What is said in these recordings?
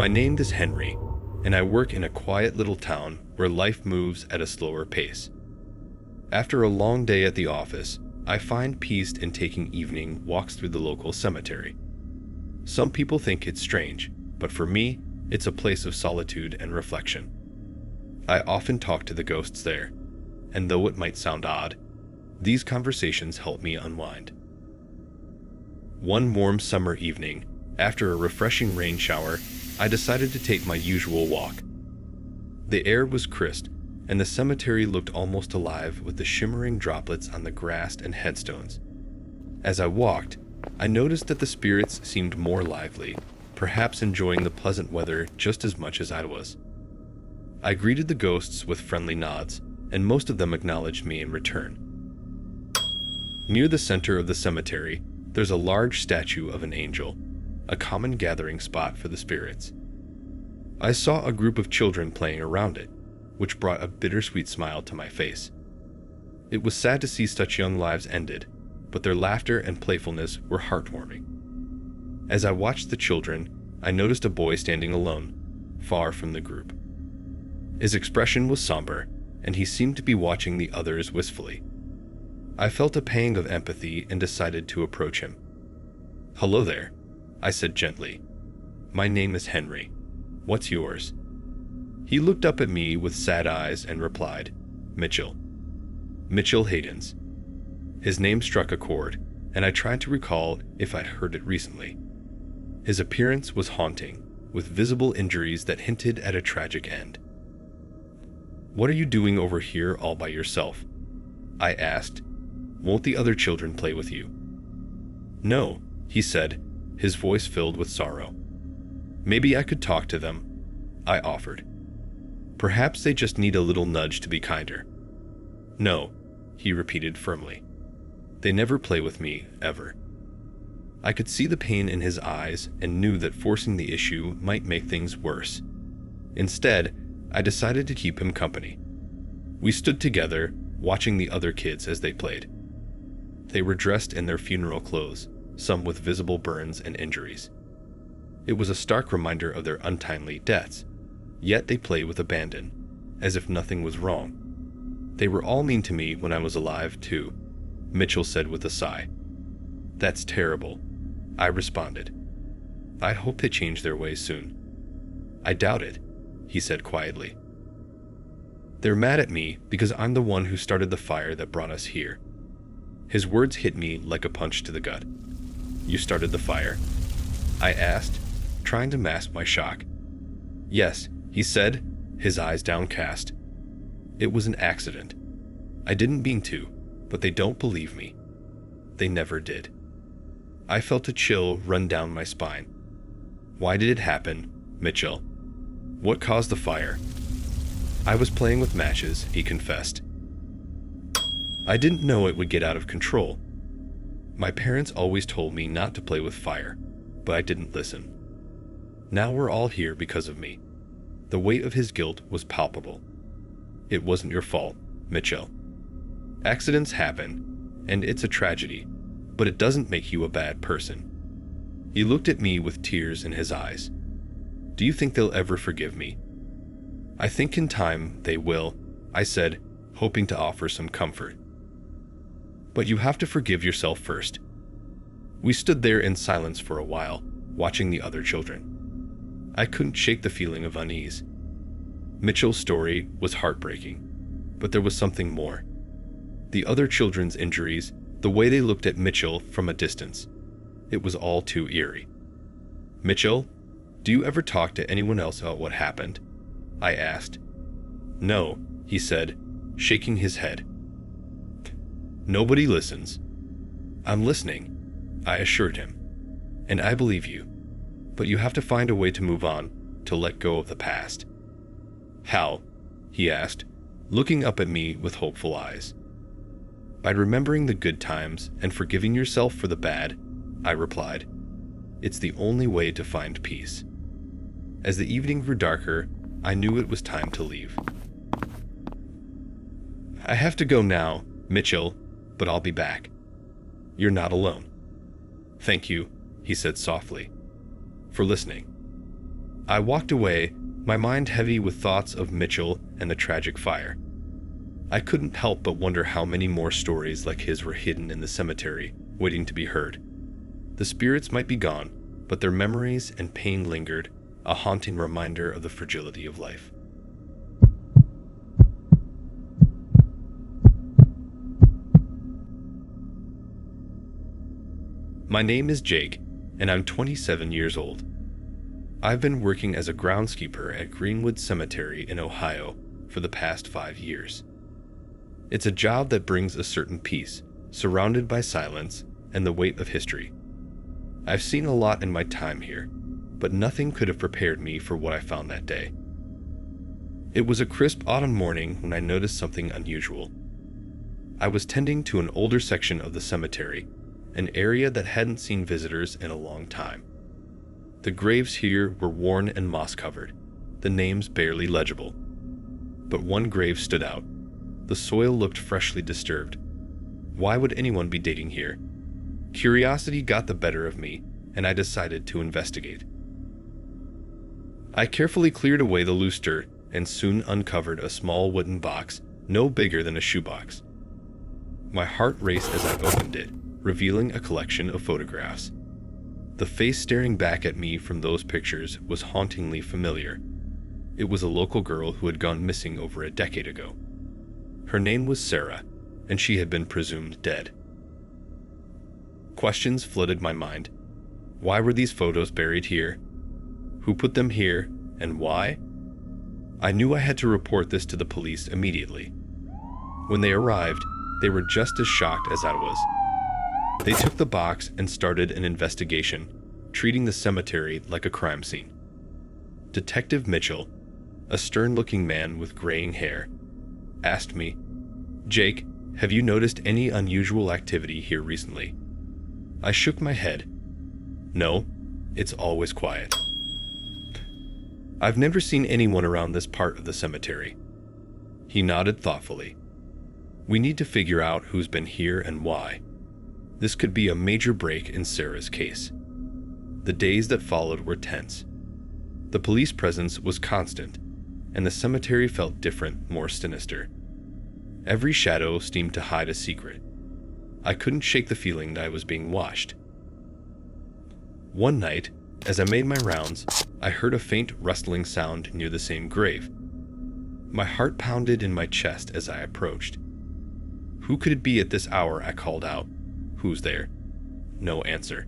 My name is Henry, and I work in a quiet little town where life moves at a slower pace. After a long day at the office, I find peace in taking evening walks through the local cemetery. Some people think it's strange, but for me, it's a place of solitude and reflection. I often talk to the ghosts there, and though it might sound odd, these conversations help me unwind. One warm summer evening, after a refreshing rain shower, I decided to take my usual walk. The air was crisp, and the cemetery looked almost alive with the shimmering droplets on the grass and headstones. As I walked, I noticed that the spirits seemed more lively, perhaps enjoying the pleasant weather just as much as I was. I greeted the ghosts with friendly nods, and most of them acknowledged me in return. Near the center of the cemetery, there's a large statue of an angel, a common gathering spot for the spirits. I saw a group of children playing around it, which brought a bittersweet smile to my face. It was sad to see such young lives ended, but their laughter and playfulness were heartwarming. As I watched the children, I noticed a boy standing alone, far from the group. His expression was somber, and he seemed to be watching the others wistfully. I felt a pang of empathy and decided to approach him. "Hello there," I said gently. "My name is Henry. What's yours?" He looked up at me with sad eyes and replied, "Mitchell. Mitchell Haydens." His name struck a chord, and I tried to recall if I'd heard it recently. His appearance was haunting, with visible injuries that hinted at a tragic end. "What are you doing over here all by yourself?" I asked. "Won't the other children play with you?" "No," he said, his voice filled with sorrow. "Maybe I could talk to them," I offered. "Perhaps they just need a little nudge to be kinder." "No," he repeated firmly. "They never play with me, ever." I could see the pain in his eyes and knew that forcing the issue might make things worse. Instead, I decided to keep him company. We stood together, watching the other kids as they played. They were dressed in their funeral clothes, some with visible burns and injuries. It was a stark reminder of their untimely deaths, yet they played with abandon, as if nothing was wrong. "They were all mean to me when I was alive, too," Mitchell said with a sigh. "That's terrible," I responded. "I hope they change their ways soon." "I doubt it," he said quietly. "They're mad at me because I'm the one who started the fire that brought us here." His words hit me like a punch to the gut. "You started the fire?" I asked, trying to mask my shock. "Yes," he said, his eyes downcast. "It was an accident. I didn't mean to, but they don't believe me. They never did." I felt a chill run down my spine. "Why did it happen, Mitchell? What caused the fire?" "I was playing with matches," he confessed. "I didn't know it would get out of control. My parents always told me not to play with fire, but I didn't listen. Now we're all here because of me." The weight of his guilt was palpable. "It wasn't your fault, Mitchell. Accidents happen, and it's a tragedy, but it doesn't make you a bad person." He looked at me with tears in his eyes. "Do you think they'll ever forgive me?" "I think in time they will," I said, hoping to offer some comfort. "But you have to forgive yourself first." We stood there in silence for a while, watching the other children. I couldn't shake the feeling of unease. Mitchell's story was heartbreaking, but there was something more. The other children's injuries, the way they looked at Mitchell from a distance, it was all too eerie. "Mitchell, do you ever talk to anyone else about what happened?" I asked. "No," he said, shaking his head. "Nobody listens." "I'm listening," I assured him. "And I believe you. But you have to find a way to move on, to let go of the past." "How?" he asked, looking up at me with hopeful eyes. "By remembering the good times and forgiving yourself for the bad," I replied. "It's the only way to find peace." As the evening grew darker, I knew it was time to leave. "I have to go now, Mitchell, but I'll be back. You're not alone." "Thank you," he said softly, "for listening." I walked away, my mind heavy with thoughts of Mitchell and the tragic fire. I couldn't help but wonder how many more stories like his were hidden in the cemetery, waiting to be heard. The spirits might be gone, but their memories and pain lingered, a haunting reminder of the fragility of life. My name is Jake, and I'm 27 years old. I've been working as a groundskeeper at Greenwood Cemetery in Ohio for the past 5 years. It's a job that brings a certain peace, surrounded by silence and the weight of history. I've seen a lot in my time here, but nothing could have prepared me for what I found that day. It was a crisp autumn morning when I noticed something unusual. I was tending to an older section of the cemetery, an area that hadn't seen visitors in a long time. The graves here were worn and moss-covered, the names barely legible. But one grave stood out. The soil looked freshly disturbed. Why would anyone be digging here? Curiosity got the better of me, and I decided to investigate. I carefully cleared away the loose dirt and soon uncovered a small wooden box, no bigger than a shoebox. My heart raced as I opened it, revealing a collection of photographs. The face staring back at me from those pictures was hauntingly familiar. It was a local girl who had gone missing over a decade ago. Her name was Sarah, and she had been presumed dead. Questions flooded my mind. Why were these photos buried here? Who put them here, and why? I knew I had to report this to the police immediately. When they arrived, they were just as shocked as I was. They took the box and started an investigation, treating the cemetery like a crime scene. Detective Mitchell, a stern-looking man with graying hair, asked me, "Jake, have you noticed any unusual activity here recently?" I shook my head. "No, it's always quiet." "I've never seen anyone around this part of the cemetery." He nodded thoughtfully. "We need to figure out who's been here and why. This could be a major break in Sarah's case." The days that followed were tense. The police presence was constant, and the cemetery felt different, more sinister. Every shadow seemed to hide a secret. I couldn't shake the feeling that I was being watched. One night, as I made my rounds, I heard a faint rustling sound near the same grave. My heart pounded in my chest as I approached. "Who could it be at this hour?" I called out. "Who's there?" No answer.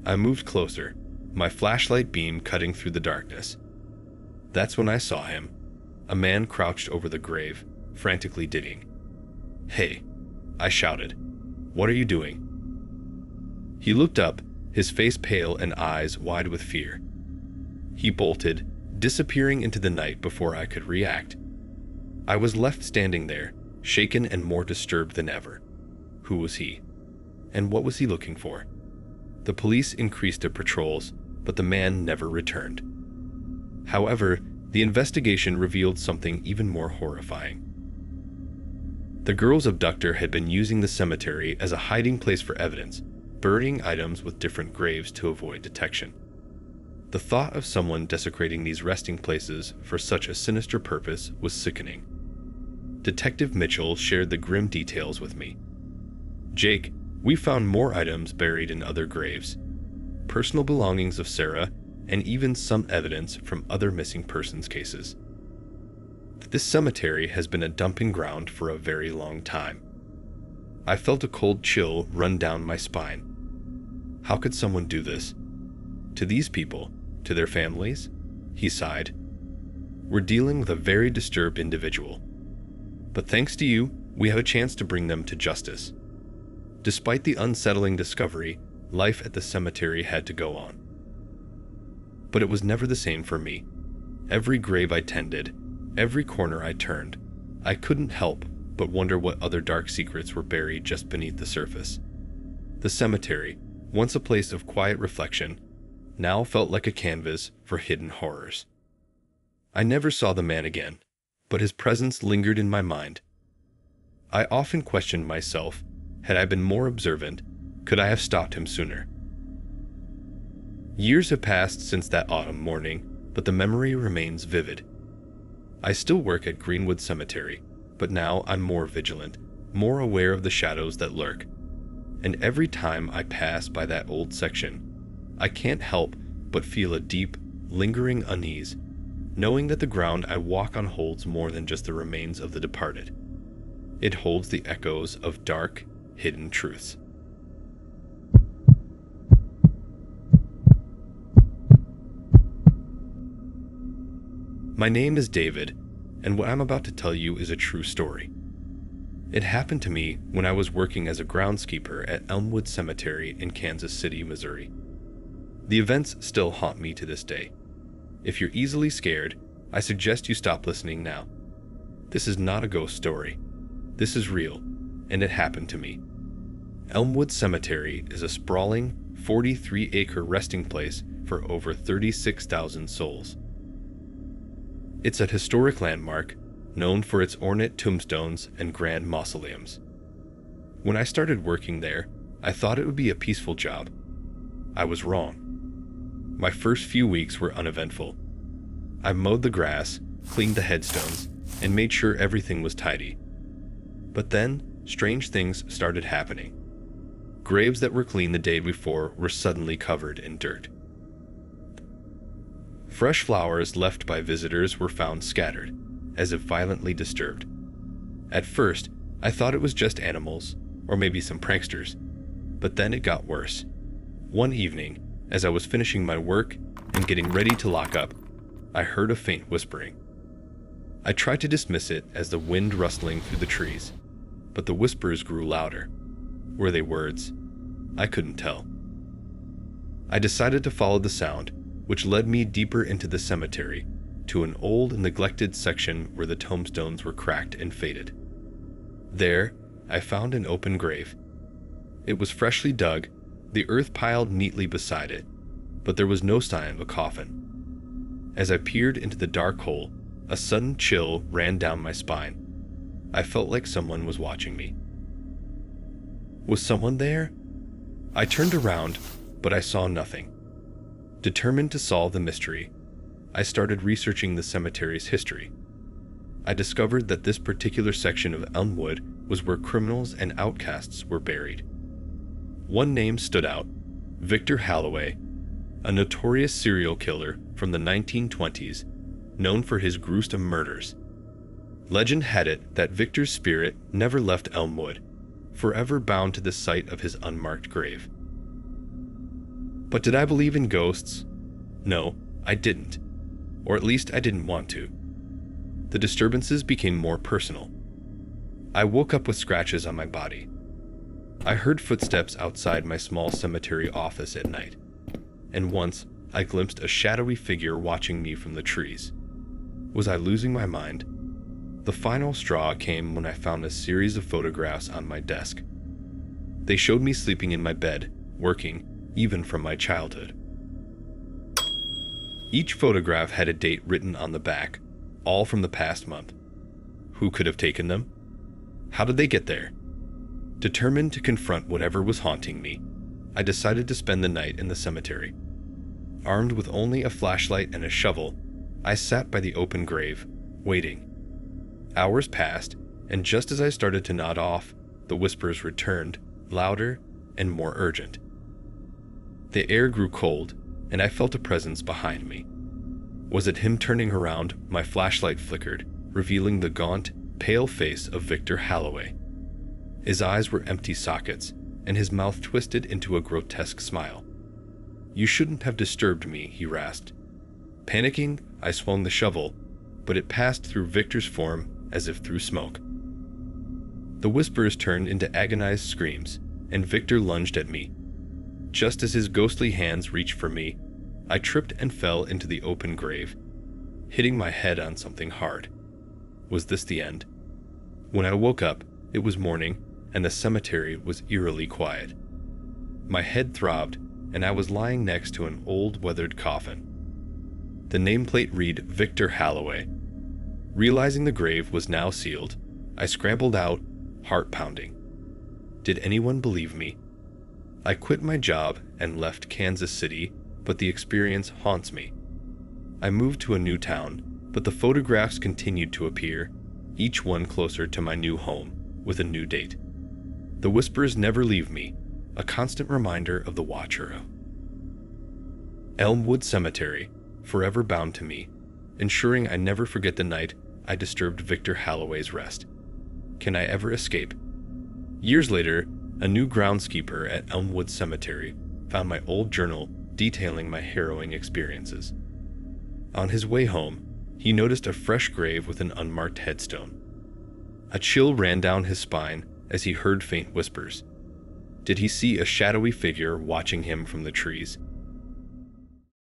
I moved closer, my flashlight beam cutting through the darkness. That's when I saw him, a man crouched over the grave, frantically digging. "Hey," I shouted. "What are you doing?" He looked up, his face pale and eyes wide with fear. He bolted, disappearing into the night before I could react. I was left standing there, shaken and more disturbed than ever. Who was he? And what was he looking for? The police increased their patrols, but the man never returned. However, the investigation revealed something even more horrifying. The girl's abductor had been using the cemetery as a hiding place for evidence, burying items with different graves to avoid detection. The thought of someone desecrating these resting places for such a sinister purpose was sickening. Detective Mitchell shared the grim details with me. "Jake, we found more items buried in other graves. Personal belongings of Sarah, and even some evidence from other missing persons cases. This cemetery has been a dumping ground for a very long time." I felt a cold chill run down my spine. How could someone do this? To these people, to their families? He sighed. "We're dealing with a very disturbed individual. But thanks to you, we have a chance to bring them to justice." Despite the unsettling discovery, life at the cemetery had to go on. But it was never the same for me. Every grave I tended, every corner I turned, I couldn't help but wonder what other dark secrets were buried just beneath the surface. The cemetery, once a place of quiet reflection, now felt like a canvas for hidden horrors. I never saw the man again, but his presence lingered in my mind. I often questioned myself, had I been more observant, could I have stopped him sooner? Years have passed since that autumn morning, but the memory remains vivid. I still work at Greenwood Cemetery, but now I'm more vigilant, more aware of the shadows that lurk. And every time I pass by that old section, I can't help but feel a deep, lingering unease, knowing that the ground I walk on holds more than just the remains of the departed. It holds the echoes of dark, hidden truths. My name is David, and what I'm about to tell you is a true story. It happened to me when I was working as a groundskeeper at Elmwood Cemetery in Kansas City, Missouri. The events still haunt me to this day. If you're easily scared, I suggest you stop listening now. This is not a ghost story. This is real, and it happened to me. Elmwood Cemetery is a sprawling, 43-acre resting place for over 36,000 souls. It's a historic landmark, known for its ornate tombstones and grand mausoleums. When I started working there, I thought it would be a peaceful job. I was wrong. My first few weeks were uneventful. I mowed the grass, cleaned the headstones, and made sure everything was tidy. But then, strange things started happening. Graves that were clean the day before were suddenly covered in dirt. Fresh flowers left by visitors were found scattered, as if violently disturbed. At first, I thought it was just animals, or maybe some pranksters, but then it got worse. One evening, as I was finishing my work and getting ready to lock up, I heard a faint whispering. I tried to dismiss it as the wind rustling through the trees, but the whispers grew louder. Were they words? I couldn't tell. I decided to follow the sound, which led me deeper into the cemetery, to an old, neglected section where the tombstones were cracked and faded. There, I found an open grave. It was freshly dug, the earth piled neatly beside it, but there was no sign of a coffin. As I peered into the dark hole, a sudden chill ran down my spine. I felt like someone was watching me. Was someone there? I turned around, but I saw nothing. Determined to solve the mystery, I started researching the cemetery's history. I discovered that this particular section of Elmwood was where criminals and outcasts were buried. One name stood out: Victor Halloway, a notorious serial killer from the 1920s, known for his gruesome murders. Legend had it that Victor's spirit never left Elmwood, forever bound to the site of his unmarked grave. But did I believe in ghosts? No, I didn't. Or at least I didn't want to. The disturbances became more personal. I woke up with scratches on my body. I heard footsteps outside my small cemetery office at night, and once I glimpsed a shadowy figure watching me from the trees. Was I losing my mind? The final straw came when I found a series of photographs on my desk. They showed me sleeping in my bed, working, even from my childhood. Each photograph had a date written on the back, all from the past month. Who could have taken them? How did they get there? Determined to confront whatever was haunting me, I decided to spend the night in the cemetery. Armed with only a flashlight and a shovel, I sat by the open grave, waiting. Hours passed, and just as I started to nod off, the whispers returned, louder and more urgent. The air grew cold, and I felt a presence behind me. Was it him? Turning around, my flashlight flickered, revealing the gaunt, pale face of Victor Halloway. His eyes were empty sockets, and his mouth twisted into a grotesque smile. "You shouldn't have disturbed me," he rasped. Panicking, I swung the shovel, but it passed through Victor's form as if through smoke. The whispers turned into agonized screams, and Victor lunged at me. Just as his ghostly hands reached for me, I tripped and fell into the open grave, hitting my head on something hard. Was this the end? When I woke up, it was morning, and the cemetery was eerily quiet. My head throbbed, and I was lying next to an old, weathered coffin. The nameplate read Victor Halloway. Realizing the grave was now sealed, I scrambled out, heart pounding. Did anyone believe me? I quit my job and left Kansas City, but the experience haunts me. I moved to a new town, but the photographs continued to appear, each one closer to my new home, with a new date. The whispers never leave me, a constant reminder of the Watcher. Elmwood Cemetery, forever bound to me, ensuring I never forget the night I disturbed Victor Halloway's rest. Can I ever escape? Years later, a new groundskeeper at Elmwood Cemetery found my old journal detailing my harrowing experiences. On his way home, he noticed a fresh grave with an unmarked headstone. A chill ran down his spine as he heard faint whispers. Did he see a shadowy figure watching him from the trees?